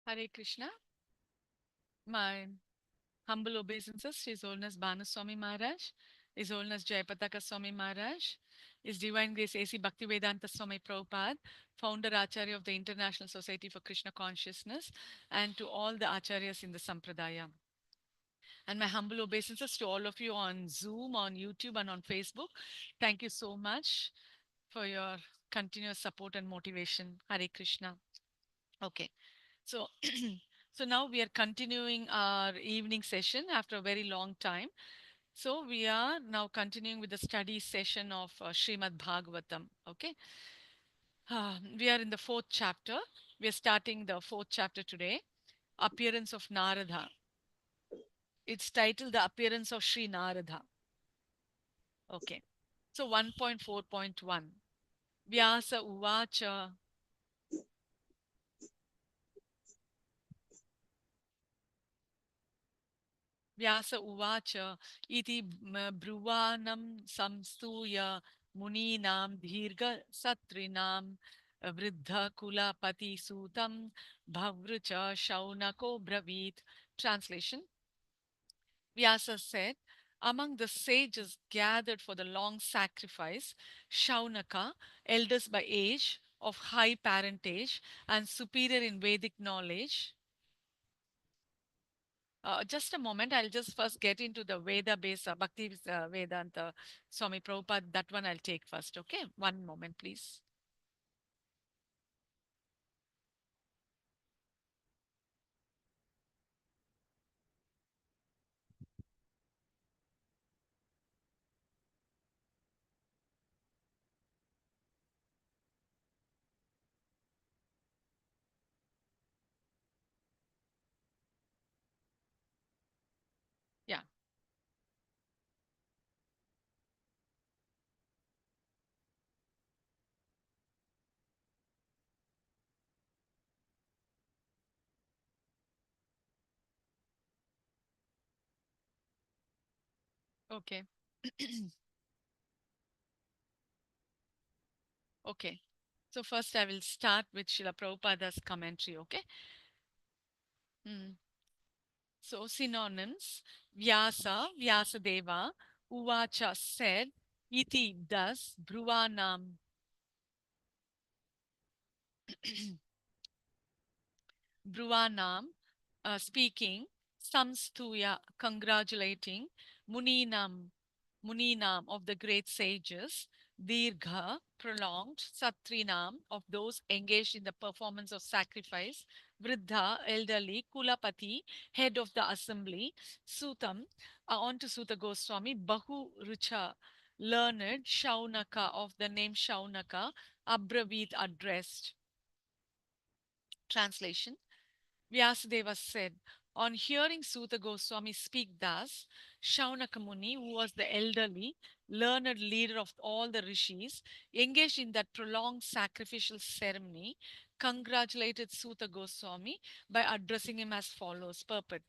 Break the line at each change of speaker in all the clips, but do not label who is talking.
Hare Krishna. My humble obeisances to His Holiness Banaswami Maharaj, His Holiness Jayapataka Swami Maharaj, His Divine Grace A.C. Bhaktivedanta Swami Prabhupada, founder Acharya of the International Society for Krishna Consciousness, and to all the Acharyas in the Sampradaya. And my humble obeisances to all of you on Zoom, on YouTube, and on Facebook. Thank you so much for your continuous support and motivation. Hare Krishna. Okay. So, so now we are continuing our evening session after a very long time. So we are now continuing with the study session of Srimad Bhagavatam. Okay, we are in the fourth chapter. We are starting the fourth chapter today. Appearance of Narada. It's titled The Appearance of Sri Narada. Okay, so 1.4.1. Vyasa Uvacha. व्यास उवाच इति ब्रुवाणं संस्तूय मुनीनां दीर्घसत्रिणां वृद्धकुलपतिसूतं भवृच शौनको ब्रवीत्. Translation. Vyasa said, among the sages gathered for the long sacrifice, Shaunaka, elders by age, of high parentage, and superior in Vedic knowledge. Just a moment, I'll just first get into the Veda base, Bhakti Vedanta Swami Prabhupada. That one I'll take first, okay? One moment, please. Yeah, okay. Okay. So first I will start with Srila Prabhupada's commentary, okay? Hmm. So synonyms, Vyasa, Vyasadeva, Uvacha said, Iti thus, Bhruvanam, Bhruvanam, speaking, Samstuya, congratulating, Muninam, Muninam of the great sages, Dirgha, prolonged, Satrinam of those engaged in the performance of sacrifice, Vriddha, elderly, Kulapati, head of the assembly, Sutam, on to Suta Goswami, Bahu Rucha, learned, Shaunaka of the name Shaunaka, Abravit addressed. Translation. Vyasadeva said, on hearing Suta Goswami speak thus, Shaunaka Muni, who was the elderly, learned leader of all the rishis, engaged in that prolonged sacrificial ceremony, congratulated Suta Goswami by addressing him as follows. Purport.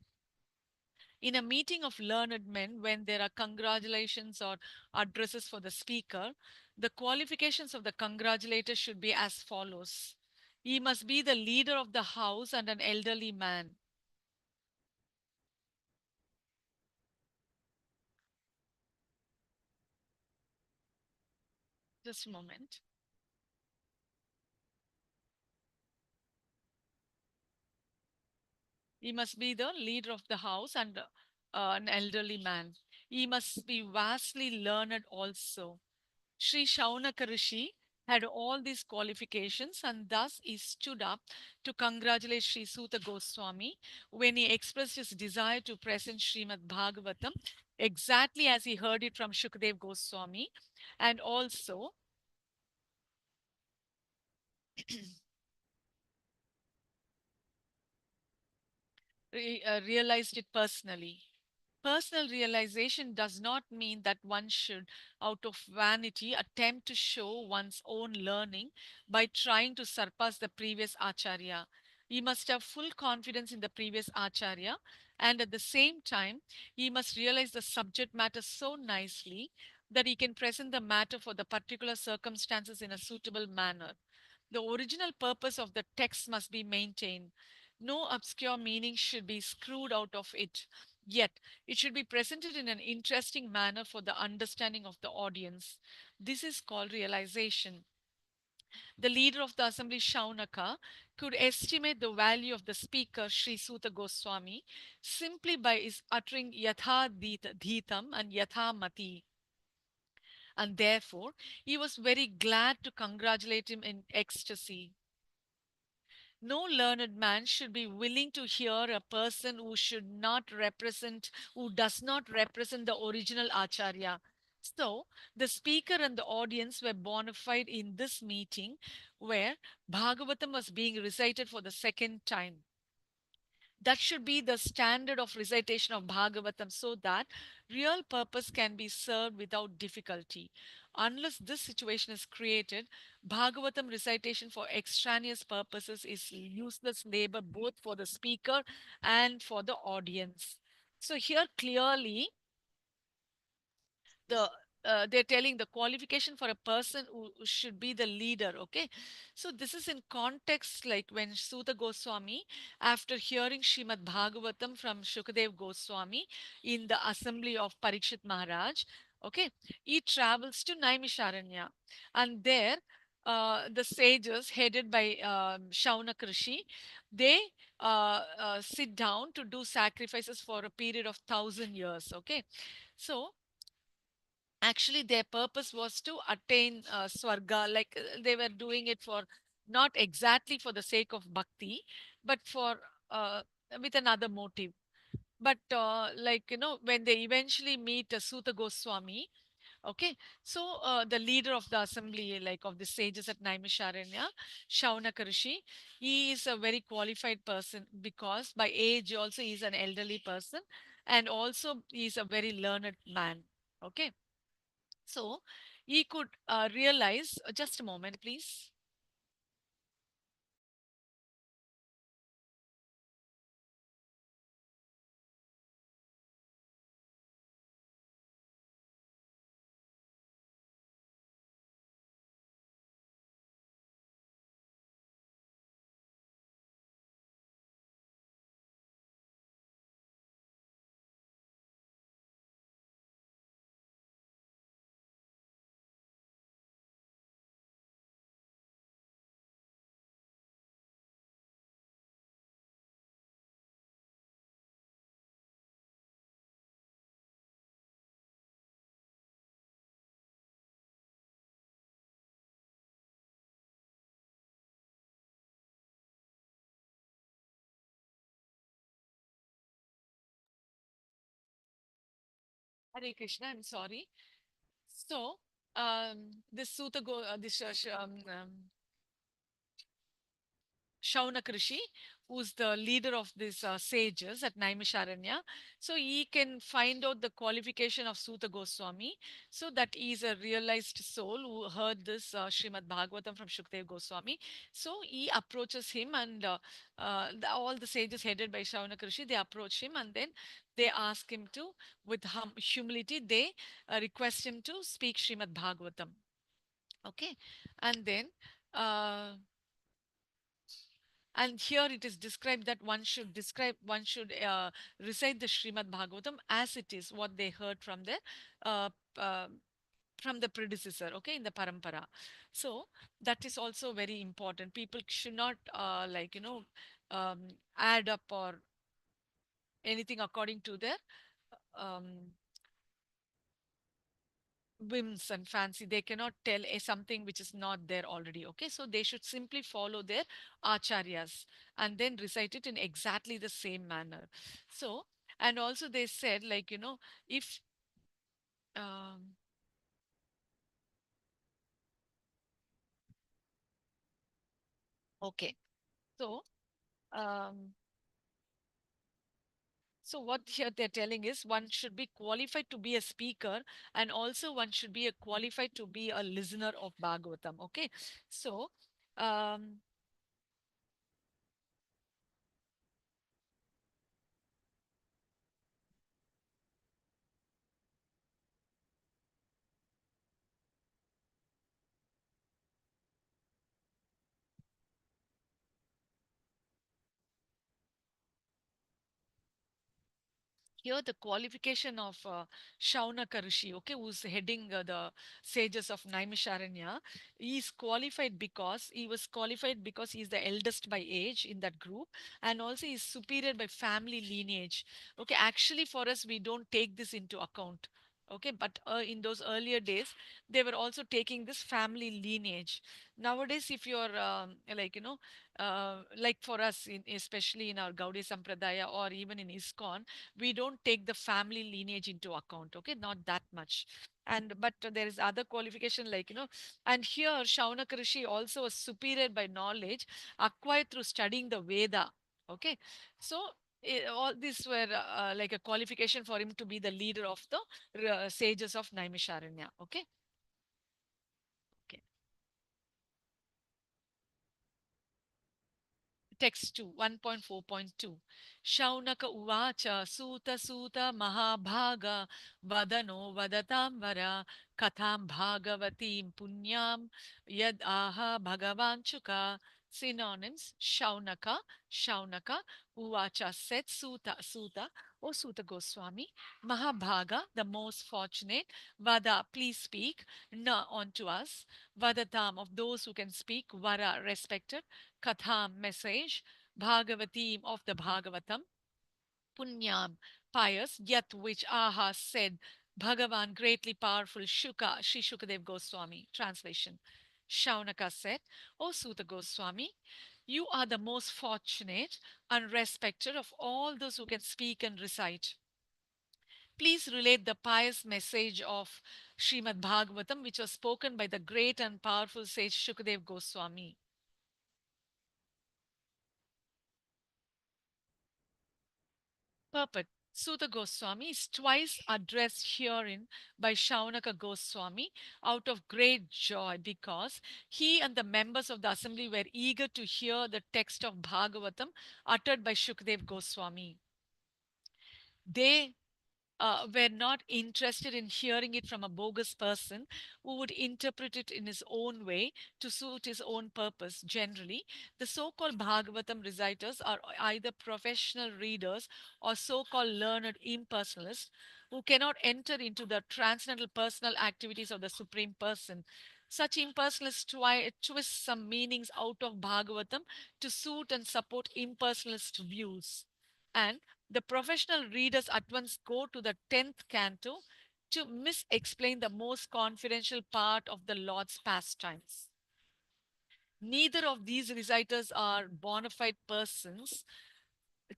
In a meeting of learned men, when there are congratulations or addresses for the speaker, the qualifications of the congratulator should be as follows. He must be the leader of the house and an elderly man. Just a moment. He must be the leader of the house and an elderly man. He must be vastly learned also. Sri Shaunaka Rishi had all these qualifications, and thus he stood up to congratulate Sri Suta Goswami when he expressed his desire to present Srimad Bhagavatam exactly as he heard it from Shukadev Goswami, and also realized it personally. Personal realization does not mean that one should, out of vanity, attempt to show one's own learning by trying to surpass the previous acharya. He must have full confidence in the previous acharya, and at the same time, he must realize the subject matter so nicely that he can present the matter for the particular circumstances in a suitable manner. The original purpose of the text must be maintained. No obscure meaning should be screwed out of it. Yet, it should be presented in an interesting manner for the understanding of the audience. This is called realization. The leader of the assembly, Shaunaka, could estimate the value of the speaker, Sri Suta Goswami, simply by his uttering Yatha Dhitam and Yatha Mati. And therefore, he was very glad to congratulate him in ecstasy. No learned man should be willing to hear a person who does not represent the original Acharya. So, the speaker and the audience were bona fide in this meeting where Bhagavatam was being recited for the second time. That should be the standard of recitation of Bhagavatam so that real purpose can be served without difficulty. Unless this situation is created, Bhagavatam recitation for extraneous purposes is useless labor both for the speaker and for the audience. So, here clearly they're telling the qualification for a person who should be the leader. Okay, so this is in context like when Suta Goswami, after hearing Srimad Bhagavatam from Shukadev Goswami in the assembly of Parikshit Maharaj, okay, he travels to Naimisharanya, and there the sages headed by Shaunak Rishi, they sit down to do sacrifices for a period of 1,000 years. Okay, so actually their purpose was to attain swarga, like they were doing it for not exactly for the sake of bhakti, but for uh, with another motive. But when they eventually meet Suta Goswami, okay, so the leader of the assembly, like of the sages at Naimisharanya, Shaunaka Rishi, he is a very qualified person because by age also he is an elderly person, and also he is a very learned man. Okay, so he could realize, just a moment, please. Hare Krishna, I'm sorry. So, this Suta Go, this Shaunak Rishi, who's the leader of these sages at Naimisharanya. So he can find out the qualification of Suta Goswami, so that he is a realized soul who heard this Srimad Bhagavatam from Shukdev Goswami. So he approaches him, and all the sages headed by Shaunak Rishi, they approach him, and then they ask him to, with humility, they request him to speak Srimad Bhagavatam. Okay, and then. Uh, and here it is described that one should recite the Srimad Bhagavatam as it is, what they heard uh, uh, from the predecessor, okay, in the parampara. So that is also very important. People should not um, add up or anything according to their um, whims and fancy. They cannot tell something which is not there already. Okay, so they should simply follow their acharyas and then recite it in exactly the same manner. So, and also they said, like, if um, okay, so um, so what here they're telling is one should be qualified to be a speaker, and also one should be a qualified to be a listener of Bhagavatam. Okay, so um, here the qualification of Shaunaka Rishi, okay, who's heading the sages of Naimisharanya, he was qualified because he is the eldest by age in that group, and also he is superior by family lineage. Okay, actually for us we don't take this into account. Okay, but in those earlier days, they were also taking this family lineage. Nowadays, if you're like for us, especially in our Gaudiya Sampradaya or even in ISKCON, we don't take the family lineage into account. Okay, not that much. And but there is other qualification, like and here Shaunaka Rishi also was superior by knowledge acquired through studying the Veda. Okay, so all these were like a qualification for him to be the leader of the sages of Naimisharanya. Okay. Okay. Text 2, 1.4.2. Shaunaka uvacha suta suta mahabhaga vadano vadatam katham bhagavatim punyam yad aha bhagavanchuka. Synonyms: Shaunaka, Shaunaka, Uvacha said, Suta, Suta, O Suta Goswami, Mahabhaga, the most fortunate, Vada, please speak, Na, unto us, Vadatam, of those who can speak, Vara, respected, Katham, message, Bhagavatim, of the Bhagavatam, Punyam, pious, yet which Aha said, Bhagavan, greatly powerful, Shuka, Sri Shukadev Goswami. Translation: Shaunaka said, O Suta Goswami, you are the most fortunate and respected of all those who can speak and recite. Please relate the pious message of Srimad Bhagavatam, which was spoken by the great and powerful sage Shukadev Goswami. Purport: Suta Goswami is twice addressed herein by Shaunaka Goswami out of great joy, because he and the members of the assembly were eager to hear the text of Bhagavatam uttered by Shukdev Goswami. They were not interested in hearing it from a bogus person who would interpret it in his own way to suit his own purpose. Generally, the so called Bhagavatam reciters are either professional readers or so called learned impersonalists who cannot enter into the transcendental personal activities of the Supreme Person. Such impersonalists twist some meanings out of Bhagavatam to suit and support impersonalist views. And the professional readers at once go to the 10th canto to misexplain the most confidential part of the Lord's pastimes. Neither of these reciters are bona fide persons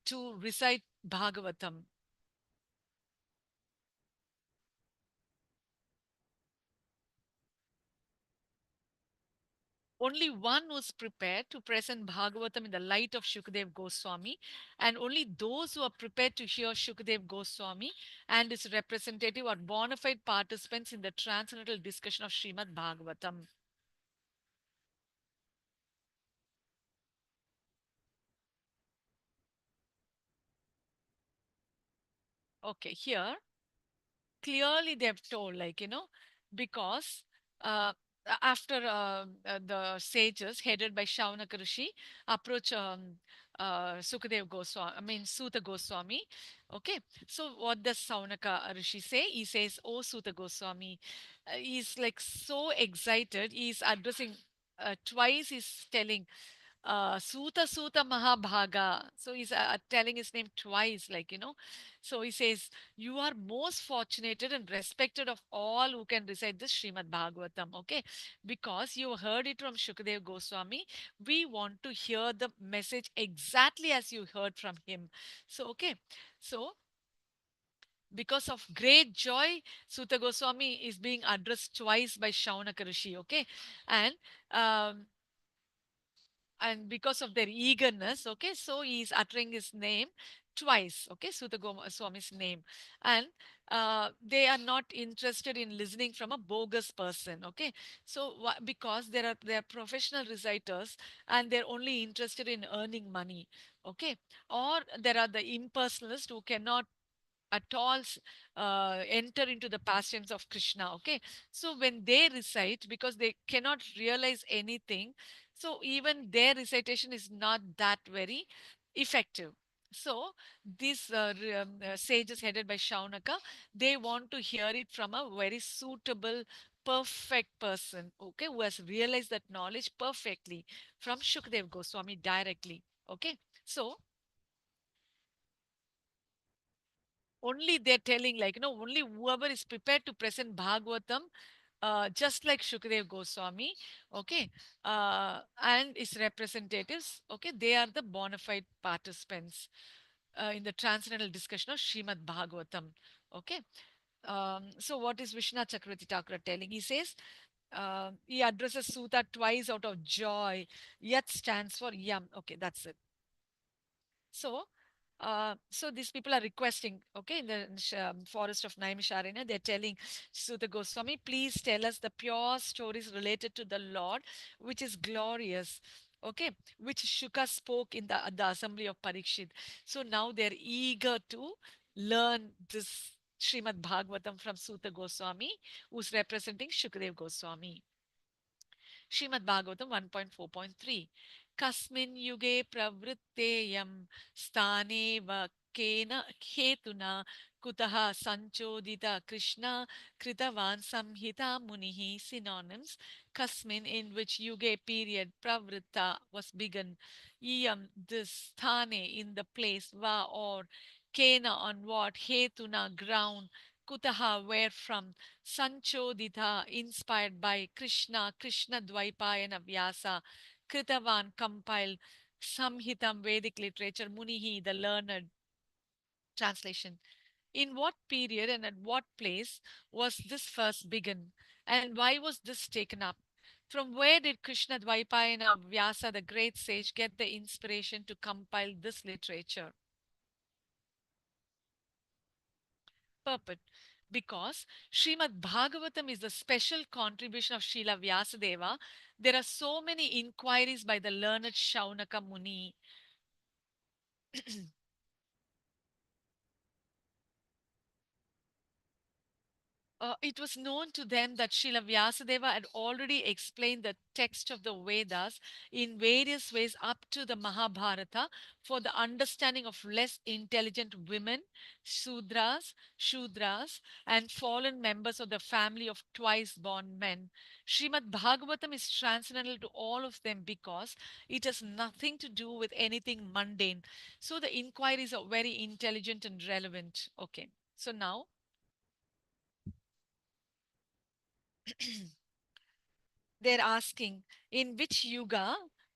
to recite Bhagavatam. Only one was prepared to present Bhagavatam in the light of Shukadev Goswami, and only those who are prepared to hear Shukadev Goswami and his representative are bona fide participants in the transcendental discussion of Srimad Bhagavatam. Okay, here clearly they have told, like, because uh, after the sages headed by Shaunaka Rishi approach Sukadev Goswami, I mean Suta Goswami. Okay, so what does Shaunaka Rishi say? He says, "Oh Suta Goswami," he's like so excited. He's addressing twice. He's telling Suta Suta Mahabhaga. So he's telling his name twice, like, So he says, you are most fortunate and respected of all who can recite this Srimad Bhagavatam, okay? Because you heard it from Shukadev Goswami. We want to hear the message exactly as you heard from him. So, okay. So, because of great joy, Suta Goswami is being addressed twice by Shaunaka Rishi, okay? And um, and because of their eagerness, okay, so he is uttering his name twice, okay, Swami's name. And they are not interested in listening from a bogus person, okay. So because they are professional reciters and they're only interested in earning money, okay. Or there are the impersonalists who cannot at all enter into the pastimes of Krishna. Okay, so when they recite, because they cannot realize anything, so even their recitation is not that very effective. So these sages headed by Shaunaka, they want to hear it from a very suitable, perfect person, okay, who has realized that knowledge perfectly from Shukdev Goswami directly. Okay, so only they're telling, like, only whoever is prepared to present Bhagavatam, just like Shukdev Goswami, okay, and its representatives, okay, they are the bona fide participants in the transcendental discussion of Srimad Bhagavatam. Okay. So what is Vishnu Chakravarti Thakur telling? He says, he addresses Sutta twice out of joy. Yat stands for Yam. Okay, that's it. So, so these people are requesting, okay, in the forest of Naimisharanya, they're telling Sutta Goswami, please tell us the pure stories related to the Lord, which is glorious, okay, which Shuka spoke in the assembly of Parikshit. So now they're eager to learn this Srimad Bhagavatam from Sutta Goswami, who's representing Shukadev Goswami. Srimad Bhagavatam 1.4.3. Kasmin yuge pravritteyam stane va kena hetuna kutaha sanchodita Krishna kritavan samhita munihi. Synonyms: Kasmin, in which yuge period, pravritta was begun, yam, this, thane, in the place, va, or, kena, on what, hetuna, ground, kutaha, where from, Sanchodita, inspired by Krishna, Krishna Dvaipayana Vyasa, Kritavan, compiled, Samhitam, Vedic literature, Munihi, the learned. Translation: in what period and at what place was this first begun? And why was this taken up? From where did Krishna Dvaipayana Vyasa, the great sage, get the inspiration to compile this literature? Purport: because Srimad Bhagavatam is the special contribution of Srila Vyasadeva, there are so many inquiries by the learned Shaunaka Muni. It was known to them that Srila Vyasadeva had already explained the text of the Vedas in various ways up to the Mahabharata for the understanding of less intelligent women, Shudras, and fallen members of the family of twice born men. Srimad Bhagavatam is transcendental to all of them because it has nothing to do with anything mundane. So the inquiries are very intelligent and relevant. Okay. So now they're asking in which yuga,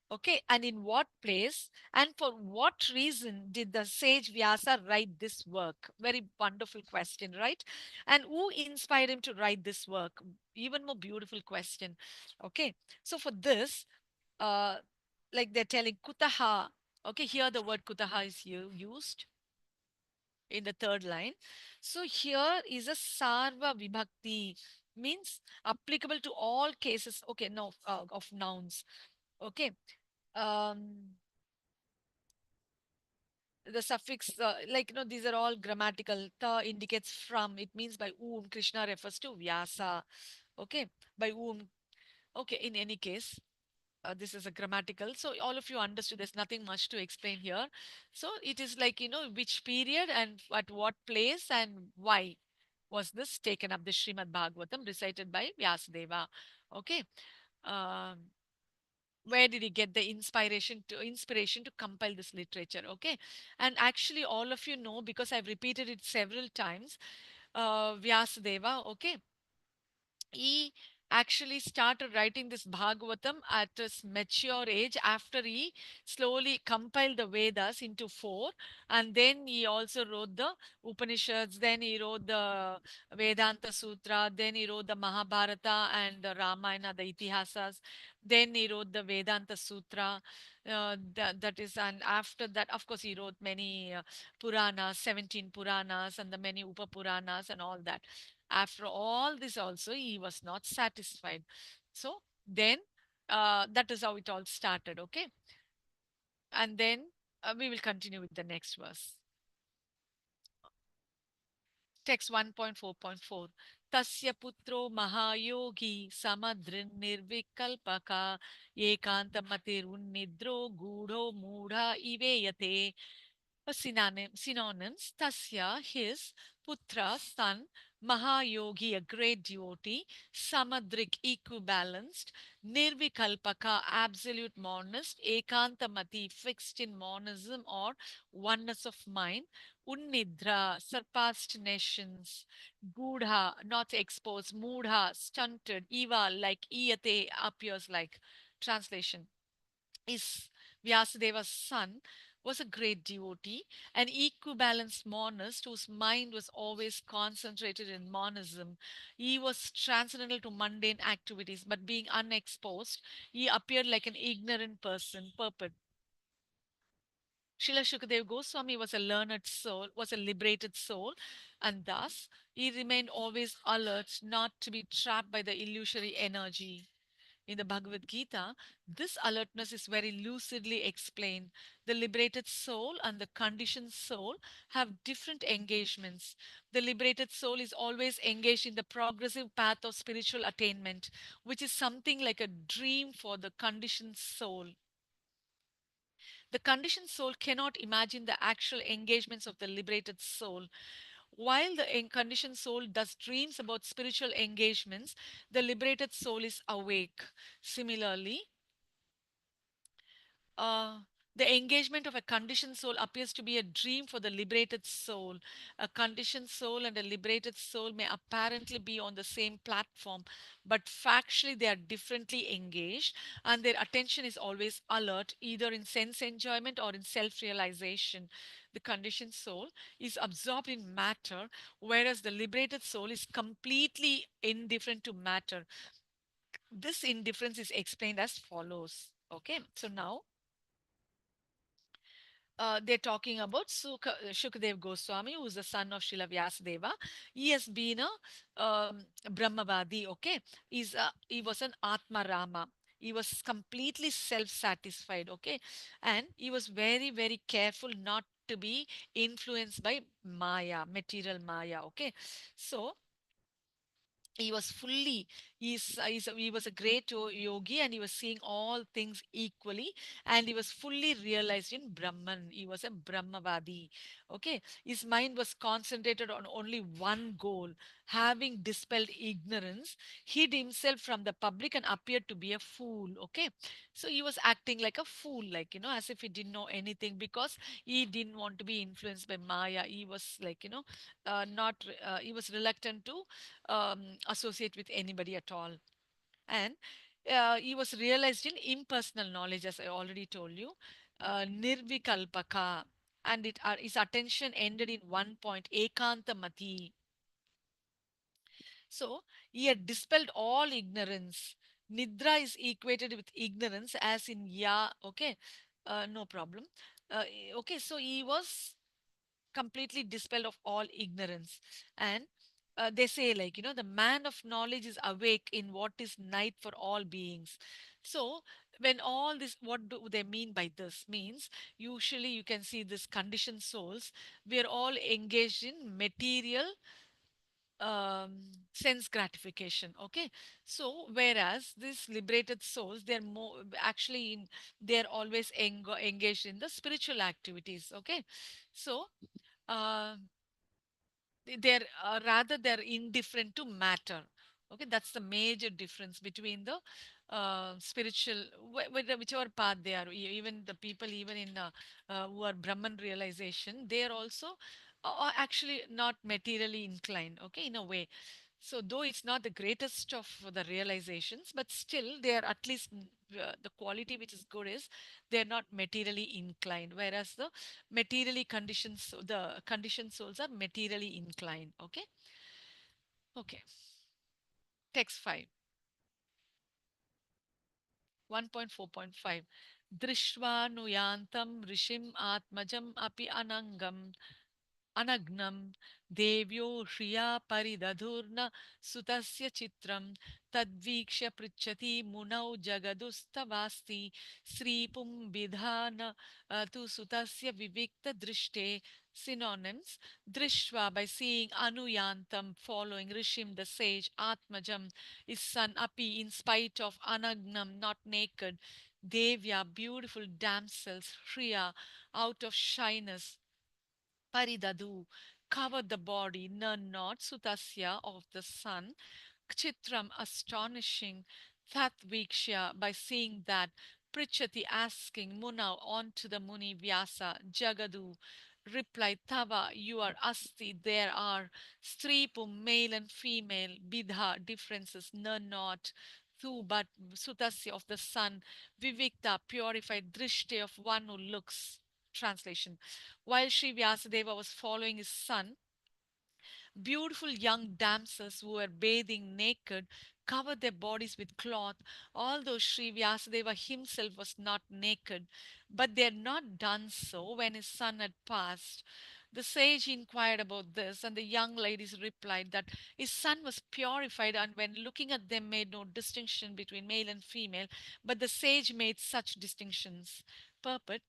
okay, and in what place, and for what reason did the sage Vyasa write this work? Very wonderful question, right? And who inspired him to write this work? Even more beautiful question. Okay, so for this, uh like they're telling kutaha, okay, here the word kutaha is used in the third line. So here is a sarva vibhakti, means applicable to all cases. Okay, no, of nouns. Okay. Um, the suffix, like, these are all grammatical. Ta indicates from. It means by whom. Krishna refers to Vyasa. Okay, by whom. Okay, in any case, this is a grammatical, so all of you understood, there's nothing much to explain here. So it is like, which period and at what place and why was this taken up, the Srimad Bhagavatam recited by Vyasadeva. Okay. um, where did he get the inspiration to compile this literature? Okay. And actually all of you know, because I've repeated it several times, Vyasadeva, okay, he actually started writing this Bhagavatam at his mature age after he slowly compiled the Vedas into four. And then he also wrote the Upanishads, then he wrote the Vedanta Sutra, then he wrote the Mahabharata and the Ramayana, the Itihasas, then he wrote the Vedanta Sutra. That is, and after that, of course, he wrote many Puranas, 17 Puranas, and the many Upa Puranas, and all that. After all this, also, he was not satisfied. So then, that is how it all started. Okay. And then we will continue with the next verse. Text 1.4.4. Tasya putro mahayogi samadrin nirvikalpaka ekantamatir unnidro gudho mudha iveyate. Synonyms. Tasya, his, Putra, son, Mahayogi, a great devotee, Samadrik, equibalanced, Nirvikalpaka, absolute monist, Ekantamati, fixed in monism or oneness of mind, Unnidra, surpassed nations, Gudha, not exposed, Mudha, stunted, Eva, like Iyate, appears like. Translation is Vyasadeva's son, was a great devotee, an equibalanced monist whose mind was always concentrated in monism. He was transcendental to mundane activities, but being unexposed, he appeared like an ignorant person, perpet. Srila Shukadev Goswami was a learned soul, was a liberated soul, and thus he remained always alert not to be trapped by the illusory energy. In the Bhagavad Gita, this alertness is very lucidly explained. The liberated soul and the conditioned soul have different engagements. The liberated soul is always engaged in the progressive path of spiritual attainment, which is something like a dream for the conditioned soul. The conditioned soul cannot imagine the actual engagements of the liberated soul. While the conditioned soul does dreams about spiritual engagements, the liberated soul is awake. Similarly, uh, the engagement of a conditioned soul appears to be a dream for the liberated soul. A conditioned soul and a liberated soul may apparently be on the same platform, but factually they are differently engaged, and their attention is always alert, either in sense enjoyment or in self realization. The conditioned soul is absorbed in matter, whereas the liberated soul is completely indifferent to matter. This indifference is explained as follows. Okay, so now they're talking about Shukadev Goswami, who is the son of Srila Vyasadeva. He has been a Brahmavadi, okay? He was an Atma Rama. He was completely self satisfied, okay? And he was very, very careful not to be influenced by Maya, material Maya, okay? So, he was fully he was a great yogi, and he was seeing all things equally, and he was fully realized in Brahman. He was a Brahmavadi. Okay, his mind was concentrated on only one goal. Having dispelled ignorance, hid himself from the public and appeared to be a fool. Okay, so he was acting like a fool, like, as if he didn't know anything, because he didn't want to be influenced by Maya. He was like, not he was reluctant to associate with anybody at all. And he was realized in impersonal knowledge, as I already told you, nirvikalpaka, and his attention ended in one point, ekantamati. So he had dispelled all ignorance. Nidra is equated with ignorance, as in ya. Okay, no problem. Okay, so he was completely dispelled of all ignorance. And they say, like, the man of knowledge is awake in what is night for all beings. So when all this, what do they mean by this? Means usually you can see this conditioned souls, we are all engaged in material sense gratification. Okay, so whereas these liberated souls, they're more actually they're always engaged in the spiritual activities. Okay, so uh, they're rather they're indifferent to matter. Okay, that's the major difference between the spiritual, whichever path they are. Even the people, even in who are Brahman realization, they are also are actually not materially inclined. Okay, in a way. So though it's not the greatest of the realizations, but still they are at least the quality which is good is they're not materially inclined, whereas the materially conditioned the conditioned souls are materially inclined. Okay, okay. Text 5, 1.4.5. Drishva nuyantam rishim atmajam api anangam Anagnam Devyo Shriya Paridadurna Sutasya Chitram Tadvikshya Prichati Munau Jagadustavasti Sri Pum Vidhana Tu Sutasya Vivikta Drishte. Synonyms: Drishva, by seeing, Anuyantam, following, Rishim, the sage, Atmajam, his son, Api, in spite of, Anagnam, not naked, Devya, beautiful damsels, Shriya, out of shyness, Paridadu covered the body, none not Sutasya of the sun, Chitram astonishing Tatvikshya by seeing that Prichati asking Muna on to the Muni Vyasa Jagadu replied Tava you are asti there are stripu male and female bidha differences no not tu but sutasya of the sun vivikta purified drishti of one who looks. Translation. While Sri Vyasadeva was following his son, beautiful young damsels who were bathing naked covered their bodies with cloth, although Sri Vyasadeva himself was not naked. But they had not done so when his son had passed. The sage inquired about this, and the young ladies replied that his son was purified, and when looking at them, made no distinction between male and female, but the sage made such distinctions. Purport.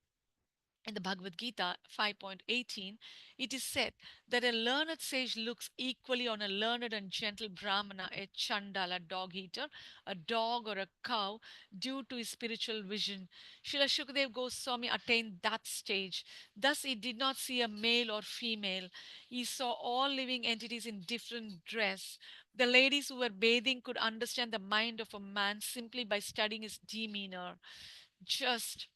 In the Bhagavad Gita 5.18, it is said that a learned sage looks equally on a learned and gentle Brahmana, a Chandala dog eater, a dog or a cow, due to his spiritual vision. Srila Shukadev Goswami attained that stage. Thus, he did not see a male or female. He saw all living entities in different dress. The ladies who were bathing could understand the mind of a man simply by studying his demeanor. Just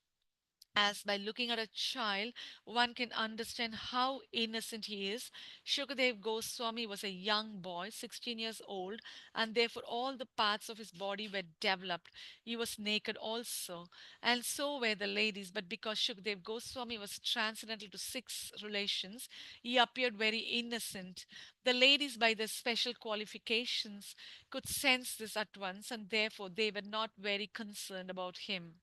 as by looking at a child, one can understand how innocent he is. Shukadev Goswami was a young boy, 16 years old, and therefore all the parts of his body were developed. He was naked also, and so were the ladies. But because Shukadev Goswami was transcendental to six relations, he appeared very innocent. The ladies, by their special qualifications, could sense this at once, and therefore they were not very concerned about him.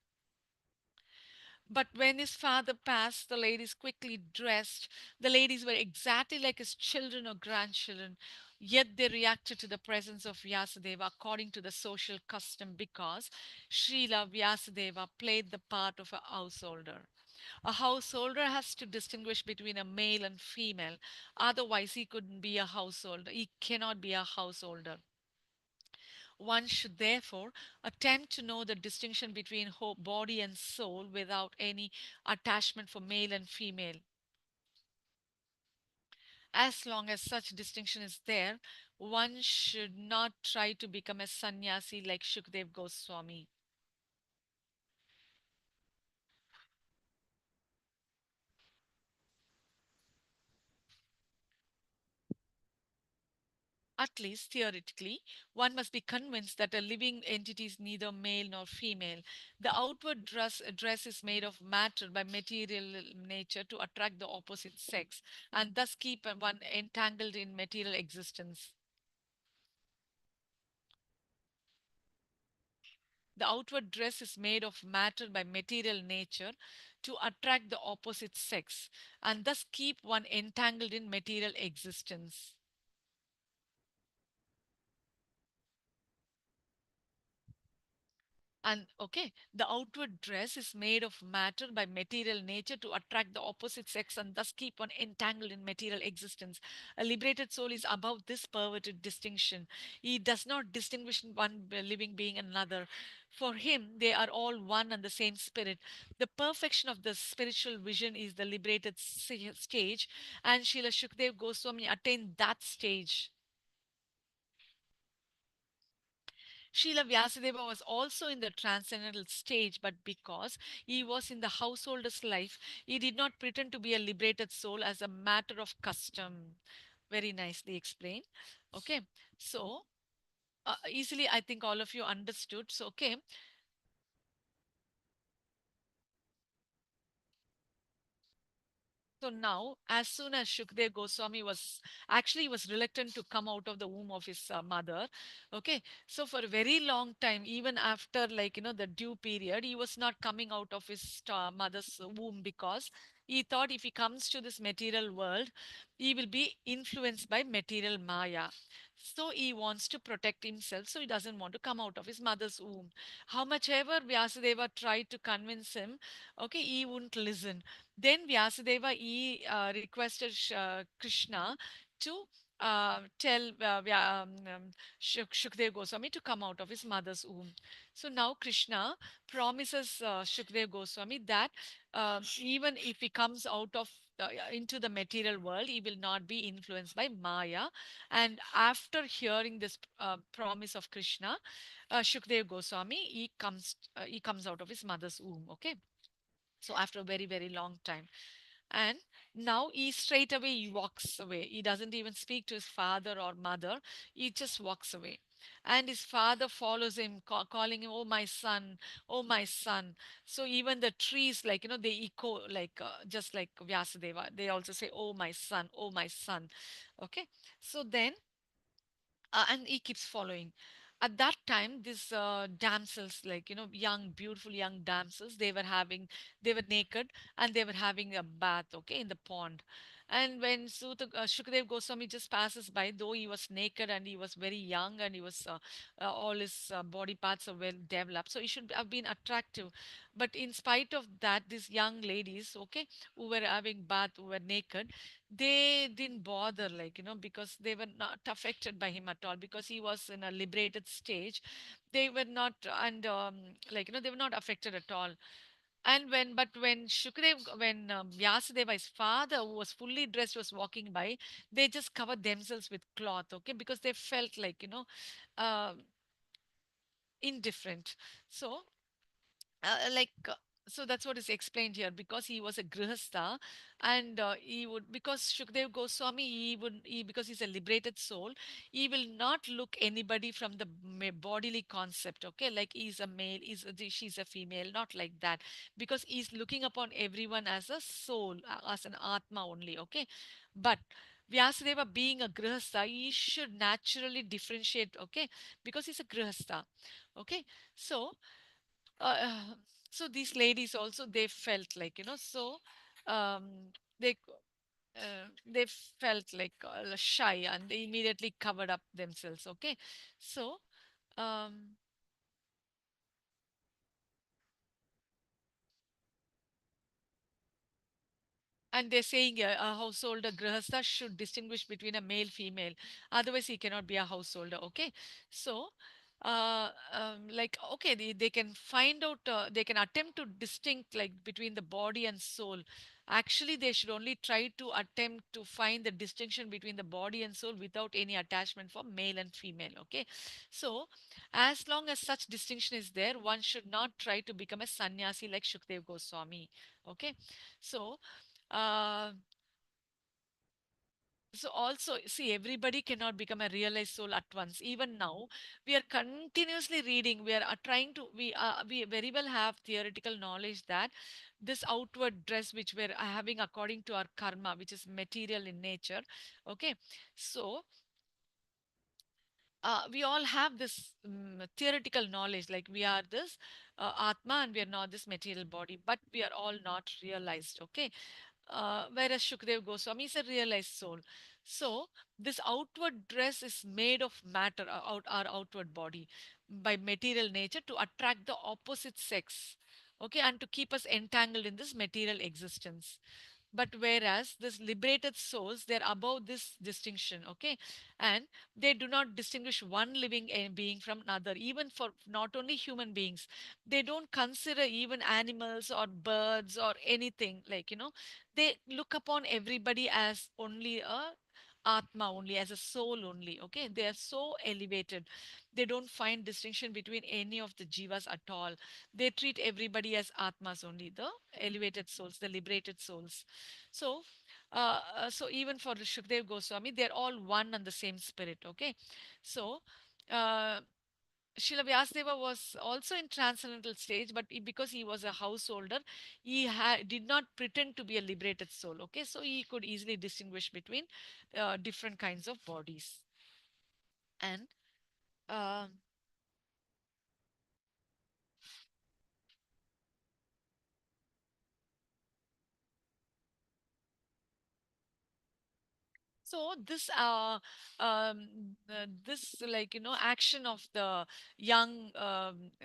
But when his father passed, the ladies quickly dressed. The ladies were exactly like his children or grandchildren, yet they reacted to the presence of Vyasadeva according to the social custom because Srila Vyasadeva played the part of a householder. A householder has to distinguish between a male and female, otherwise, he couldn't be a householder. He cannot be a householder. One should therefore attempt to know the distinction between body and soul without any attachment for male and female. As long as such distinction is there, one should not try to become a sannyasi like Shukdev Goswami. At least theoretically, one must be convinced that a living entity is neither male nor female. The outward dress is made of matter by material nature to attract the opposite sex and thus keep one entangled in material existence. The outward dress is made of matter by material nature to attract the opposite sex and thus keep one entangled in material existence. And okay, the outward dress is made of matter by material nature to attract the opposite sex and thus keep one entangled in material existence. A liberated soul is above this perverted distinction. He does not distinguish one living being and another. For him, they are all one and the same spirit. The perfection of the spiritual vision is the liberated stage, and Srila Shukdev Goswami attained that stage. Srila Vyasadeva was also in the transcendental stage, but because he was in the householder's life, he did not pretend to be a liberated soul as a matter of custom. Very nicely explained. Okay, so easily I think all of you understood. So, okay, so now, as soon as Shukdev Goswami was actually he was reluctant to come out of the womb of his mother. Okay, so for a very long time, even after the due period, he was not coming out of his mother's womb because he thought if he comes to this material world, he will be influenced by material Maya. So he wants to protect himself, so he doesn't want to come out of his mother's womb. How much ever Vyasadeva tried to convince him, okay, he wouldn't listen. Then Vyasadeva he requested Krishna to tell Shukdev Goswami to come out of his mother's womb. So now Krishna promises Shukdev Goswami that even if he comes out of into the material world. He will not be influenced by Maya. And after hearing this promise of Krishna, Shukdev Goswami, he comes out of his mother's womb. Okay, so after a very very long time, and now he straight away he walks away. He doesn't even speak to his father or mother. He just walks away, and his father follows him, calling him, "Oh my son, oh my son." So even the trees, like they echo, like just like Vyasadeva, they also say, "Oh my son, oh my son." Okay, so then and he keeps following. At that time, these damsels, like young, beautiful young damsels, they were naked and they were having a bath, okay, in the pond. And when Shukadev Goswami just passes by, though he was naked and he was very young and he was all his body parts are well developed, so he should have been attractive. But in spite of that, these young ladies, okay, who were having bath, who were naked, they didn't bother, like because they were not affected by him at all, because he was in a liberated stage. They were not, and like they were not affected at all. And when Vyasadeva, his father, who was fully dressed, was walking by, they just covered themselves with cloth, okay, because they felt like uh, indifferent. So like so that's what is explained here, because he was a grihastha, and he would, because Shukdev Goswami, because he's a liberated soul, he will not look anybody from the bodily concept, okay, like he's a male, she's a female, not like that, because he's looking upon everyone as a soul, as an atma only, okay. But Vyasadeva, being a grihastha, he should naturally differentiate, okay, because he's a grihastha, okay. So uh, so these ladies also, they felt like so um, they they felt like shy, and they immediately covered up themselves, okay. So um, and they're saying a householder grihastha should distinguish between a male female, otherwise he cannot be a householder, okay. So like okay, they can find out, they can attempt to distinct like between the body and soul. Actually, they should only try to attempt to find the distinction between the body and soul without any attachment for male and female, okay. So as long as such distinction is there, one should not try to become a sannyasi like Shukdev Goswami, okay. So uh, so also, see, everybody cannot become a realized soul at once. Even now, we are continuously reading. We are trying to. We very well have theoretical knowledge that this outward dress which we're having according to our karma, which is material in nature. Okay, so we all have this theoretical knowledge, like we are this atma and we are not this material body, but we are all not realized. Okay, whereas Shukdev Goswami is a realized soul. So this outward dress is made of matter, our outward body, by material nature, to attract the opposite sex, okay, and to keep us entangled in this material existence. But whereas this liberated souls, they're above this distinction, okay, and they do not distinguish one living being from another, even for not only human beings. They don't consider even animals or birds or anything, like they look upon everybody as only a atma, only as a soul only, okay. They are so elevated, they don't find distinction between any of the jivas at all. They treat everybody as atmas only, the elevated souls, the liberated souls. So so even for Shukdev Goswami, they're all one and the same spirit, okay. So uh, Srila Vyasadeva was also in transcendental stage, but because he was a householder, did not pretend to be a liberated soul. Okay, so he could easily distinguish between different kinds of bodies. And um So this like action of the young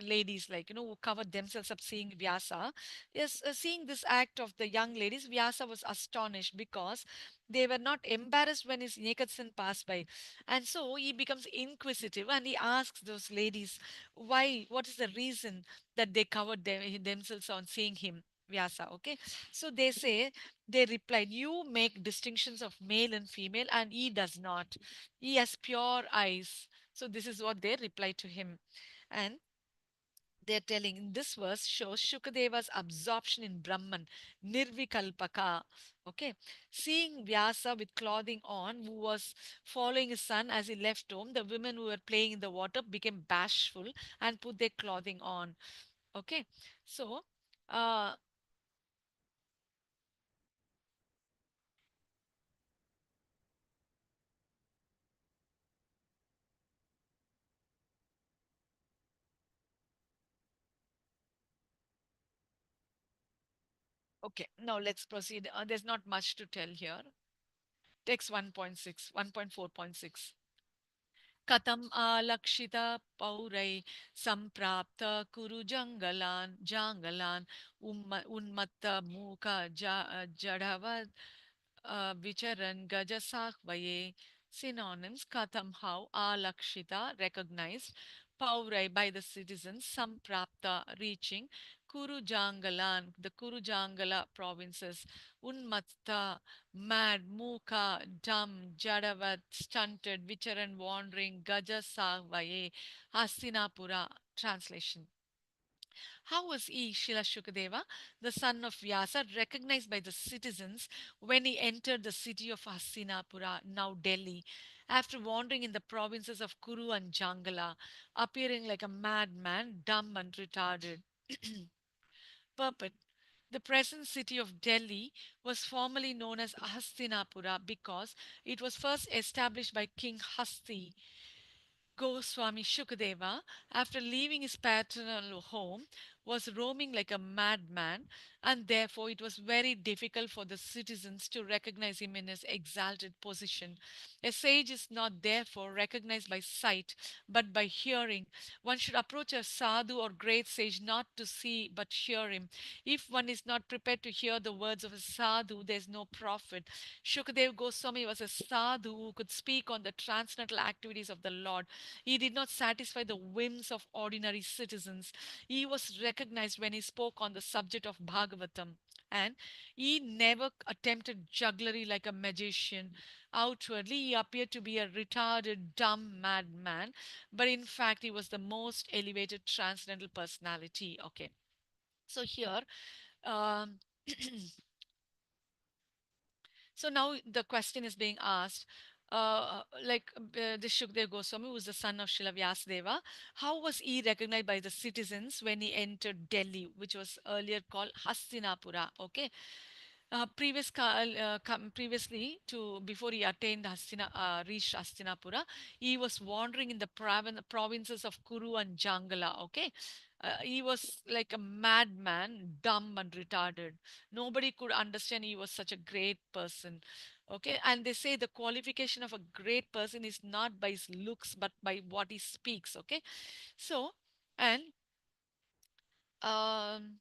ladies, like who covered themselves up seeing Vyasa, yes, seeing this act of the young ladies, Vyasa was astonished, because they were not embarrassed when his naked son passed by, and so he becomes inquisitive and he asks those ladies, why? What is the reason that they covered themselves on seeing him? Vyasa. Okay, so they say, they replied, "You make distinctions of male and female, and he does not. He has pure eyes." So this is what they replied to him, and they're telling in this verse shows Shukadeva's absorption in Brahman, Nirvikalpaka. Okay, seeing Vyasa with clothing on, who was following his son as he left home, the women who were playing in the water became bashful and put their clothing on. Okay, so uh, okay, now let's proceed. There's not much to tell here. Text 1.6, 1.4.6. कथम् आलक्षित पौरै सम्प्राप्त कुरु जङ्गलान् जाङ्गलान् उन्मत्त मूक जडवद् vicharan gajasahvaye. Synonyms: katham, how, alakshita, recognized, paurai, by the citizens, samprapta, reaching, kurujangalan, the kurujangala provinces, unmatta, mad, muka, dumb, jadavat, stunted, vicharan, wandering, gajasahvaye, hastinapura. Translation: how was he, Shila Shukadeva, the son of Vyasa, recognized by the citizens when he entered the city of Hastinapura, now Delhi, after wandering in the provinces of Kuru and Jangala, appearing like a madman, dumb and retarded? Purport: the present city of Delhi was formerly known as Hastinapura because it was first established by King Hasti Goswami Shukadeva, after leaving his paternal home, was roaming like a madman, and therefore it was very difficult for the citizens to recognize him in his exalted position. A sage is not therefore recognized by sight but by hearing. One should approach a sadhu or great sage not to see but hear him. If one is not prepared to hear the words of a sadhu, there is no profit. Shukadev Goswami was a sadhu who could speak on the transcendental activities of the Lord. He did not satisfy the whims of ordinary citizens. He was recognized when he spoke on the subject of Bhagavatam. And he never attempted jugglery like a magician. Outwardly, he appeared to be a retarded, dumb madman, but in fact, he was the most elevated transcendental personality. Okay, so here, um, so now the question is being asked, this Shukdev Goswami, who was the son of Srila Vyasadeva, how was he recognized by the citizens when he entered Delhi, which was earlier called Hastinapura? Okay, previously to before he attained reached Hastinapura, he was wandering in the provinces of Kuru and Jangala. Okay, he was like a madman, dumb and retarded. Nobody could understand he was such a great person. Okay, and they say the qualification of a great person is not by his looks but by what he speaks. Okay, so and um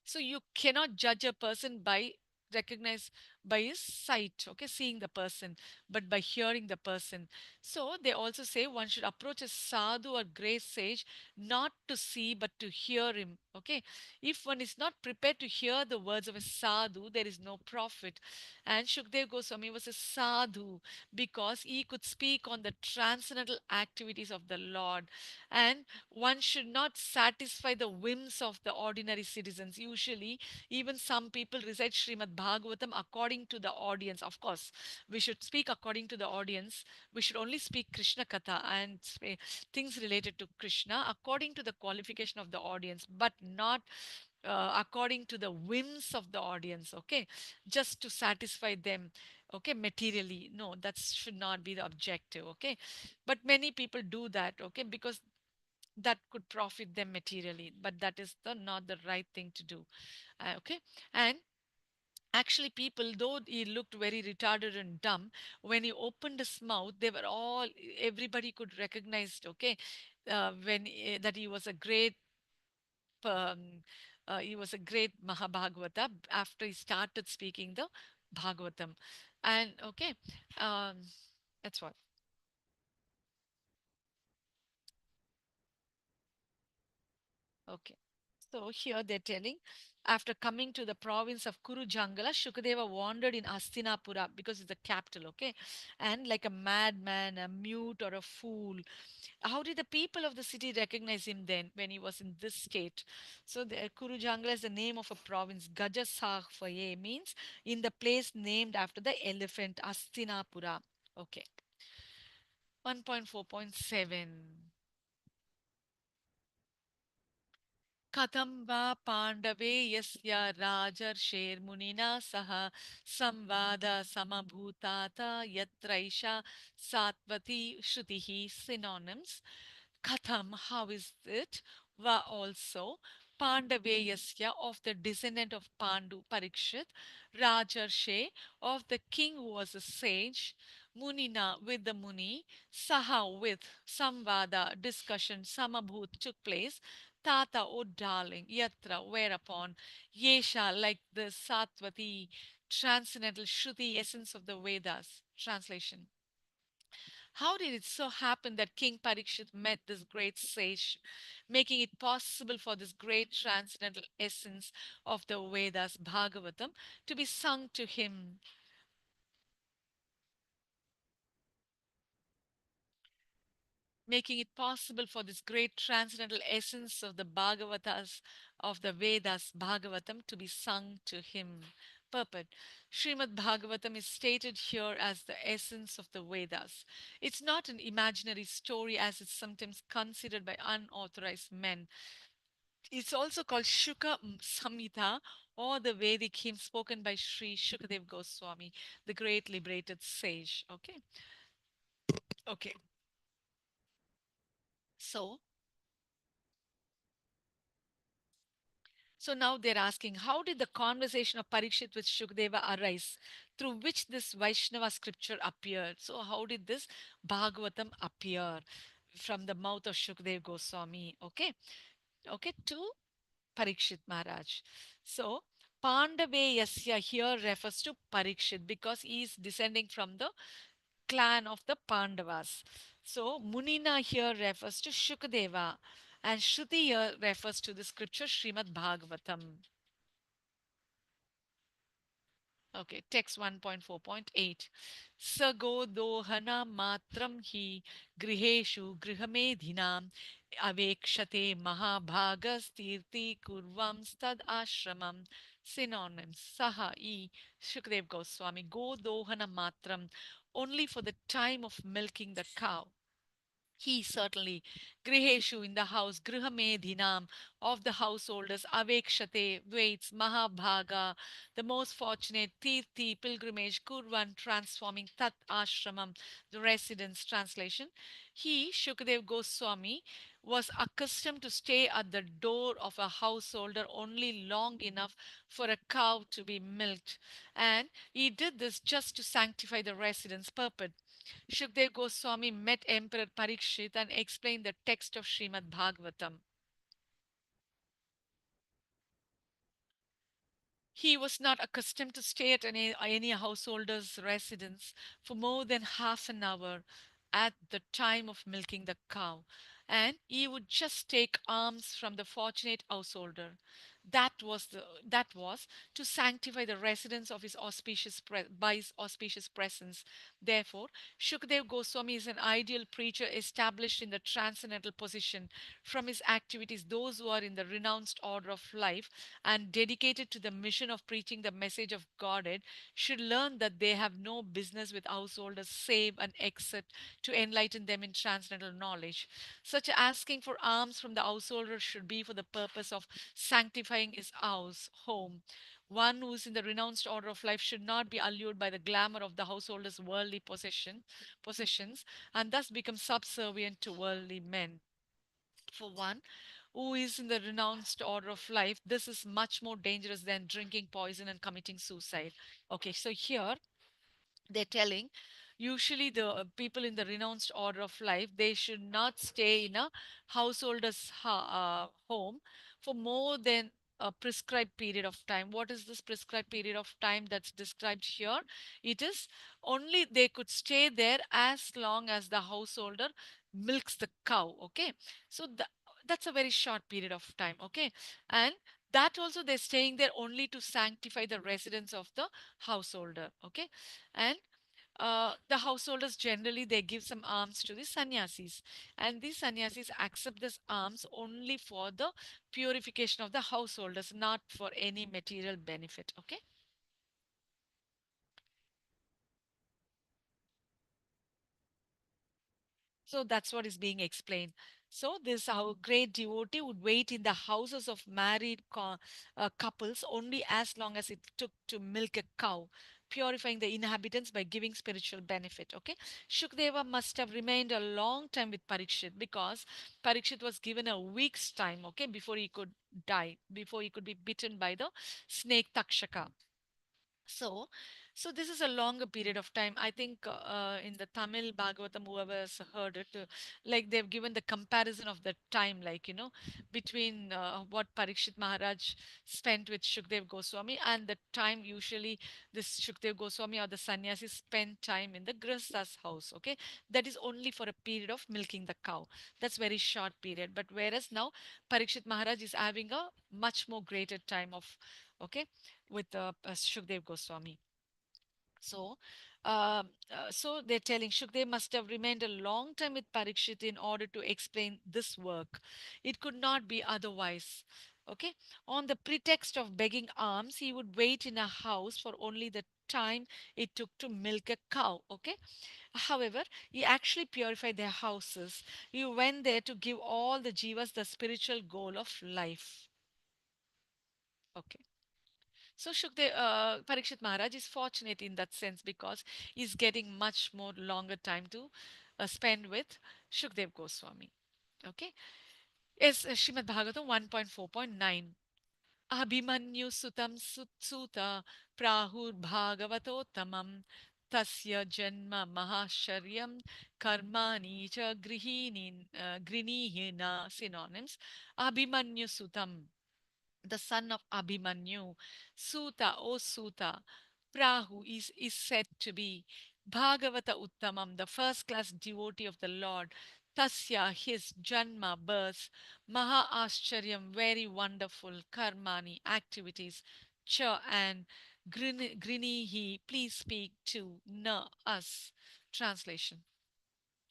so you cannot judge a person by recognize by his sight, okay, seeing the person, but by hearing the person. So they also say one should approach a sadhu or great sage not to see but to hear him. Okay, if one is not prepared to hear the words of a sadhu, there is no profit. And Shukdev Goswami was a sadhu because he could speak on the transcendental activities of the Lord, and one should not satisfy the whims of the ordinary citizens. Usually, even some people recite Srimad Bhagavatam according to the audience. Of course, we should speak according to the audience. We should only speak Krishna Katha and things related to Krishna according to the qualification of the audience, but not according to the whims of the audience, okay, just to satisfy them, okay, materially. No, that should not be the objective, okay. But many people do that, okay, because that could profit them materially, but that is not the right thing to do. Okay, and actually people, though he looked very retarded and dumb, when he opened his mouth, they were all, everybody could recognize, okay, when that he was a great um, he was a great Mahabhagavata after he started speaking the Bhagavatam. And okay, um, that's what. Okay. So here they're telling, after coming to the province of Kuru Jangala, Shukadeva wandered in Astinapura because it's the capital, okay? And like a madman, a mute, or a fool. How did the people of the city recognize him then when he was in this state? So the Kuru Jangala is the name of a province. Gajasahvaye means in the place named after the elephant, Astinapura. Okay. 1.4.7. कथं वा पाण्डवे यस्य राजर्षेर्मुनिना सह संवादसमभूतात् यत्रैषा सात्वती श्रुतिः synonyms. Katham, how is it? Va also Pandaveyasya of the descendant of Pandu Parikshit, Rajarshe of the king who was a sage, Munina with the Muni, Saha with Samvada discussion, Samabhut took place, Tata, O darling, Yatra, whereupon, Yesha, like the Satvati, transcendental Shruti, essence of the Vedas. Translation. How did it so happen that King Parikshit met this great sage, making it possible for this great transcendental essence of the Vedas, Bhagavatam, to be sung to him? Making it possible for this great transcendental essence of the Bhagavatas, of the Vedas, Bhagavatam, to be sung to him. Purport. Srimad Bhagavatam is stated here as the essence of the Vedas. It's not an imaginary story as it's sometimes considered by unauthorized men. It's also called Shuka Samhita or the Vedic hymn spoken by Sri Shukadev Goswami, the great liberated sage. Okay. Okay. So, So now they're asking, how did the conversation of Parikshit with Shukdeva arise, through which this Vaishnava scripture appeared? So how did this Bhagavatam appear from the mouth of Shukdev Goswami? Okay, okay, to Parikshit Maharaj. So Pandaveyasya here refers to Parikshit because he is descending from the clan of the Pandavas. So Munina here refers to Shukadeva, and Shruti here refers to the scripture Srimad Bhagavatam. Okay, text 1.4.8. Sagodohana matram hi griheshu grihamedhinam avekshate mahabhagas tirti kurvam stad ashramam. Synonyms. Saha e Shukdev Goswami. Godohana matram. Only for the time of milking the cow. He certainly, Griheshu in the house, Grihamedhinam of the householders, Avekshate waits, Mahabhaga, the most fortunate, Tirthi pilgrimage, Kurvan transforming Tat Ashramam, the residence. Translation. He, Shukadev Goswami, was accustomed to stay at the door of a householder only long enough for a cow to be milked, and he did this just to sanctify the residence. Purport. Shukdev Goswami met Emperor Parikshit and explained the text of Srimad Bhagavatam. He was not accustomed to stay at any householder's residence for more than half an hour at the time of milking the cow, and he would just take alms from the fortunate householder. That was to sanctify the residence of his by his auspicious presence. Therefore, Shukdev Goswami is an ideal preacher established in the transcendental position. From his activities, those who are in the renounced order of life and dedicated to the mission of preaching the message of Godhead should learn that they have no business with householders save and except to enlighten them in transcendental knowledge. Such asking for alms from the householder should be for the purpose of sanctifying his house, home. One who is in the renounced order of life should not be allured by the glamour of the householder's worldly possessions, and thus become subservient to worldly men. For one who is in the renounced order of life, this is much more dangerous than drinking poison and committing suicide. Okay, so here they're telling usually the people in the renounced order of life, they should not stay in a householder's home for more than a prescribed period of time. What is this prescribed period of time that's described here? It is only they could stay there as long as the householder milks the cow. Okay, so That's a very short period of time, okay? And that also they're staying there only to sanctify the residence of the householder, okay? And the householders generally they give some alms to the sannyasis, and these sannyasis accept this alms only for the purification of the householders, not for any material benefit, okay? So that's what is being explained. So this how great devotee would wait in the houses of married couples only as long as it took to milk a cow, purifying the inhabitants by giving spiritual benefit. Okay, Shukdeva must have remained a long time with Parikshit because Parikshit was given a week's time. Okay, before he could die, before he could be bitten by the snake Takshaka. So, so this is a longer period of time. I think in the Tamil Bhagavatam, whoever has heard it, like they've given the comparison of the time, like, between what Parikshit Maharaj spent with Shukdev Goswami and the time usually this Shukdev Goswami or the sannyasi spend time in the Grihastha's house. Okay, that is only for a period of milking the cow. That's very short period. But whereas now Parikshit Maharaj is having a much more greater time of, okay, with Shukdev Goswami. So, so they're telling Shukdev must have remained a long time with Parikshit in order to explain this work. It could not be otherwise. Okay, on the pretext of begging alms, he would wait in a house for only the time it took to milk a cow. Okay, however, he actually purified their houses. He went there to give all the jivas the spiritual goal of life. Okay. So Parikshit Maharaj is fortunate in that sense because he's getting much more longer time to spend with Shukdev Goswami. Okay. Yes, Srimad Bhagavatam 1.4.9. Abhimanyu sutam suta prahur bhagavatotamam tasya janma mahasharyam karmani cha grinihina synonyms. Abhimanyu sutam, the son of Abhimanyu. Suta, O Suta, Prahu is said to be Bhagavata Uttamam, the first class devotee of the Lord. Tasya, his Janma, birth, Maha Ascharyam, very wonderful, Karmani, activities, Cha and Grinihi, please speak to Na, us. Translation.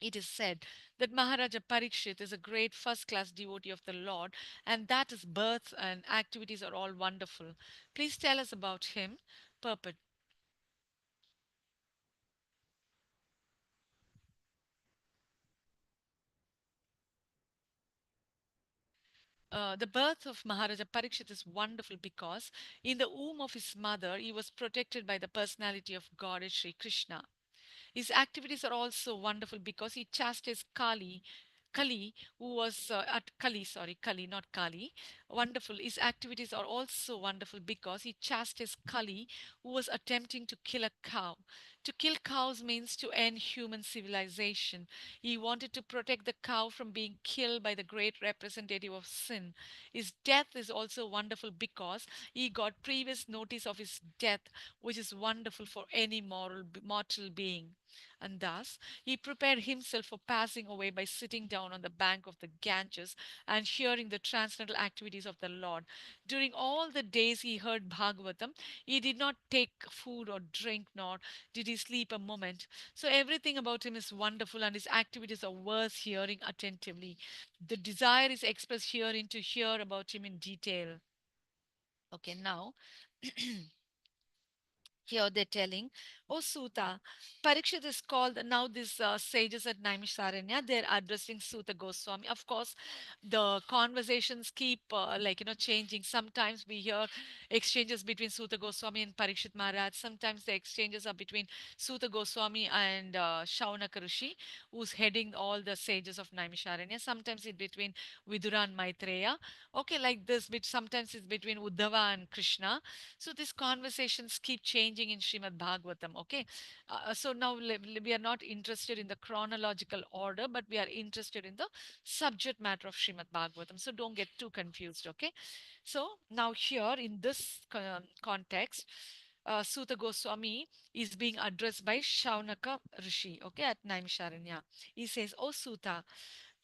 It is said that Maharaja Parikshit is a great first class devotee of the Lord, and that his birth and activities are all wonderful. Please tell us about him. Purport. The birth of Maharaja Parikshit is wonderful because in the womb of his mother, he was protected by the personality of Goddess Sri Krishna. His activities are also wonderful because he chastised Kali, who was at Kali, sorry, Kali, not Kali. Wonderful. His activities are also wonderful because he chastised Kali, who was attempting to kill a cow. To kill cows means to end human civilization. He wanted to protect the cow from being killed by the great representative of sin. His death is also wonderful because he got previous notice of his death, which is wonderful for any mortal being. And thus, he prepared himself for passing away by sitting down on the bank of the Ganges and hearing the transcendental activities of the Lord. During all the days he heard Bhagavatam, he did not take food or drink, nor did he sleep a moment. So everything about him is wonderful, and his activities are worth hearing attentively. The desire is expressed herein to hear about him in detail. Okay, now here they're telling, oh Suta, Parikshit is called now these sages at Naimisharanya. They're addressing Suta Goswami. Of course, the conversations keep changing. Sometimes we hear exchanges between Suta Goswami and Parikshit Maharaj. Sometimes the exchanges are between Suta Goswami and Shaunaka Rishi, who's heading all the sages of Naimisharanya. Sometimes it's between Vidura and Maitreya. Okay, like this, which sometimes it's between Uddhava and Krishna. So these conversations keep changing in Srimad Bhagavatam. Okay, so now we are not interested in the chronological order, but we are interested in the subject matter of Srimad Bhagavatam. So don't get too confused. Okay, so now here in this context, Suta Goswami is being addressed by Shaunaka Rishi. Okay, at Naimisharanya, he says, "Oh Suta."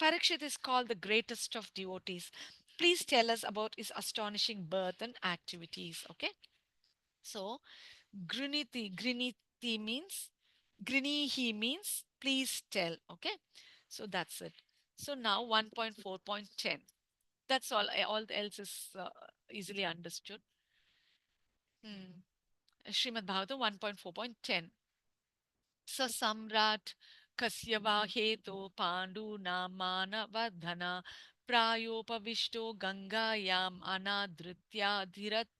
Parikshit is called the greatest of devotees. Please tell us about his astonishing birth and activities. Okay. So, Griniti means, Grinihi means, please tell. Okay. So, that's it. So, now 1.4.10. That's all. All else is easily understood. Hmm. Srimad Bhagavatam 1.4.10. स सम्राट् कस्य वा हेतो पाण्डूनामानवर्धन प्रायोपविष्टो गङ्गायाम् अनादृत्याधिरथ.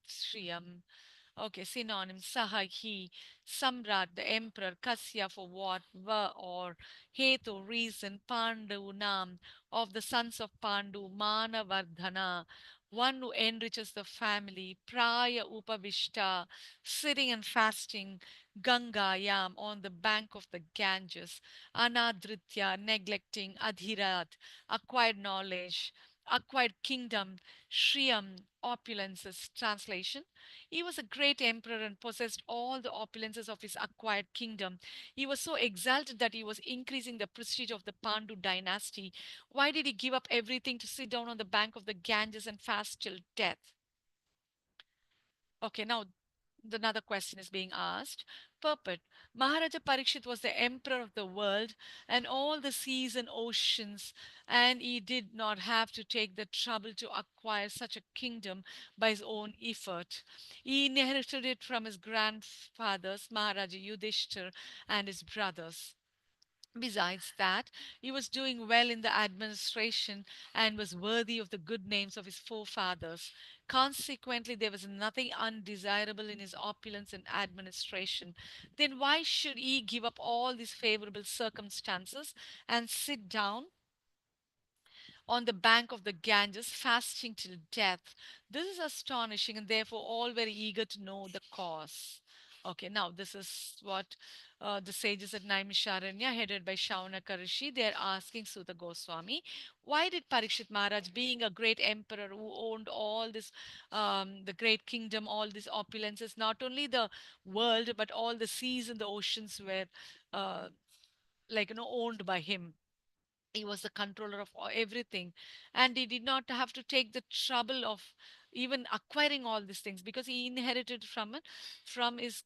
Okay, synonyms. Saha, he, Samrat, the emperor, Kasya, for what, Va, or Hetu, reason, Pandu, Nam, of the sons of Pandu, Manavardhana, one who enriches the family, Praya Upavishta, sitting and fasting, Ganga, Yam, on the bank of the Ganges, Anadritya, neglecting, Adhirat, acquired knowledge, acquired kingdom, Shriyam, opulences. Translation: he was a great emperor and possessed all the opulences of his acquired kingdom. He was so exalted that he was increasing the prestige of the Pandu dynasty. Why did he give up everything to sit down on the bank of the Ganges and fast till death? Okay, now another question is being asked. Purport: Maharaja Parikshit was the emperor of the world and all the seas and oceans, and he did not have to take the trouble to acquire such a kingdom by his own effort. He inherited it from his grandfathers, Maharaja Yudhishthir, and his brothers. Besides that, he was doing well in the administration and was worthy of the good names of his forefathers. Consequently, there was nothing undesirable in his opulence and administration. Then why should he give up all these favorable circumstances and sit down on the bank of the Ganges, fasting till death? This is astonishing, and therefore all very eager to know the cause. Okay, now this is what the sages at Naimisharanya, headed by Shaunaka Rishi, they are asking Sutta Goswami, why did Parikshit Maharaj, being a great emperor who owned all this, the great kingdom, all these opulences, not only the world, but all the seas and the oceans were, uh, owned by him. He was the controller of everything, and he did not have to take the trouble of even acquiring all these things because he inherited from his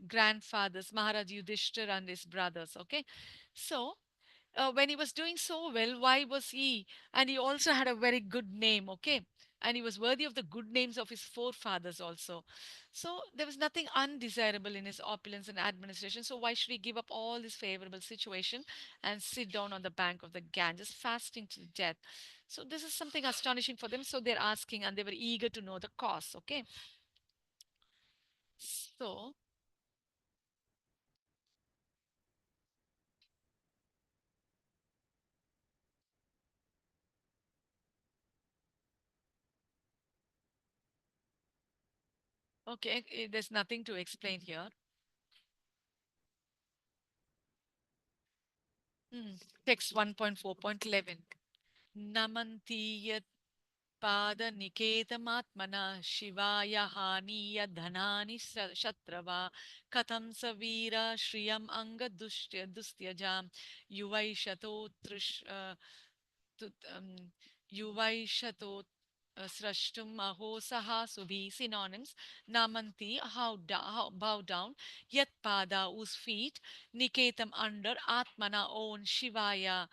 grandfathers, Maharaj Yudhishthir and his brothers. Okay, so when he was doing so well, why was he? And he also had a very good name, okay? And he was worthy of the good names of his forefathers also. So there was nothing undesirable in his opulence and administration. So why should he give up all this favorable situation and sit down on the bank of the Ganges, fasting till death? So this is something astonishing for them. So they're asking, and they were eager to know the cause, okay? So, okay, there's nothing to explain here. Hmm. Text 1.4.11. Namanti पादनिकेतमात्मना शिवाय हानिय धनानि शत्रवा कथं स वीर श्रियम् दुस्त्यजां युवैषतोत्तृष युवैषतो srashtum aho saha subhi. Synonyms: namanti, how bow down, yat pada, whose feet, niketam, under, atmana, own, shivaya,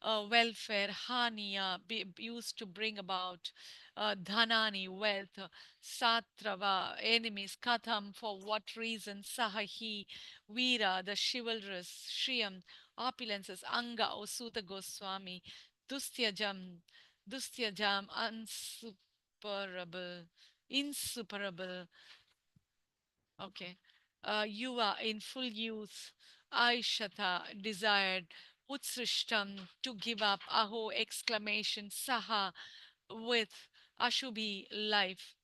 welfare, haniya, used to bring about, dhanani, wealth, satrava, enemies, katham, for what reason, sahahi, veera, the chivalrous, shriyam, opulences, anga, O Suta Goswami, dustyajam, dustyajam, unsuperable, insuperable, okay, you are in full youth, aishata, desired, utsrishtam, to give up, aho, exclamation, saha, with, ashubhi, life.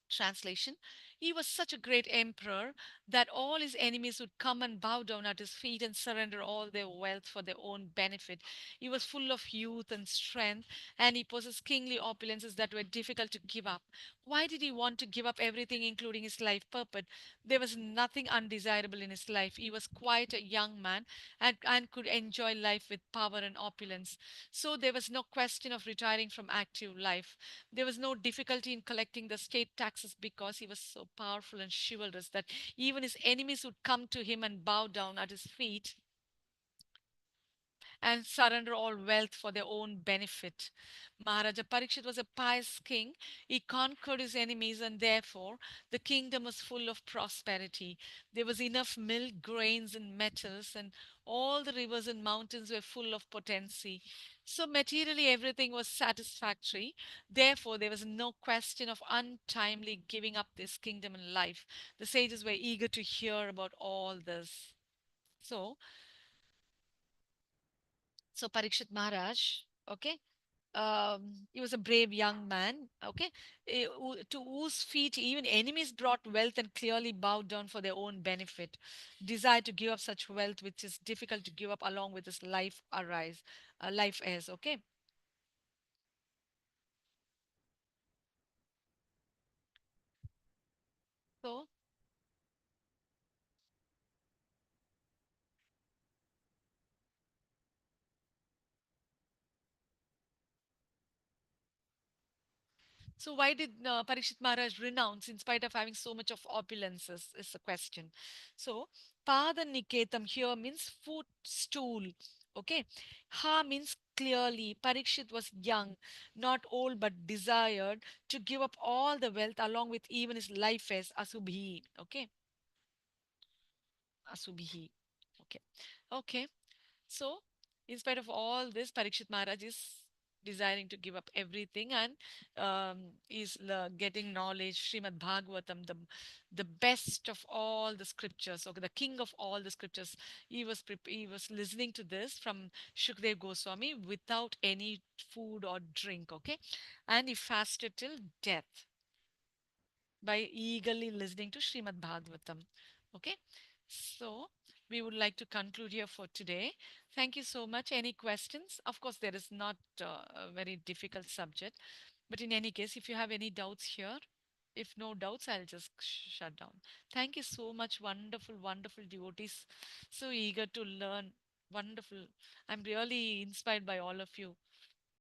Translation: he was such a great emperor that all his enemies would come and bow down at his feet and surrender all their wealth for their own benefit. He was full of youth and strength, and he possessed kingly opulences that were difficult to give up. Why did he want to give up everything, including his life purpose? There was nothing undesirable in his life. He was quite a young man and could enjoy life with power and opulence. So there was no question of retiring from active life. There was no difficulty in collecting the state taxes because he was so powerful and chivalrous that even his enemies would come to him and bow down at his feet and surrender all wealth for their own benefit. Maharaja Parikshit was a pious king. He conquered his enemies, and therefore the kingdom was full of prosperity. There was enough milk, grains, and metals, and all the rivers and mountains were full of potency. So, materially, everything was satisfactory. Therefore, there was no question of untimely giving up this kingdom and life. The sages were eager to hear about all this. So, so Parikshit Maharaj, okay, he was a brave young man, okay, to whose feet even enemies brought wealth and clearly bowed down for their own benefit. Desire to give up such wealth, which is difficult to give up along with his life as, okay. So, so why did Parikshit Maharaj renounce in spite of having so much of opulences? Is the question. So, Pada Niketam here means footstool. Okay. Ha means clearly. Parikshit was young, not old, but desired to give up all the wealth along with even his life as Asubhi. Okay. Asubhi. Okay. Okay. So, in spite of all this, Parikshit Maharaj is desiring to give up everything and is getting knowledge, Srimad Bhagavatam, the best of all the scriptures, okay, the king of all the scriptures. He was listening to this from Shukdev Goswami without any food or drink, okay, and he fasted till death by eagerly listening to Srimad Bhagavatam. Okay, so we would like to conclude here for today. Thank you so much. Any questions? Of course, there is not a very difficult subject, but in any case, if you have any doubts here, if no doubts, I'll just shut down. Thank you so much. Wonderful, wonderful devotees. So eager to learn. Wonderful. I'm really inspired by all of you.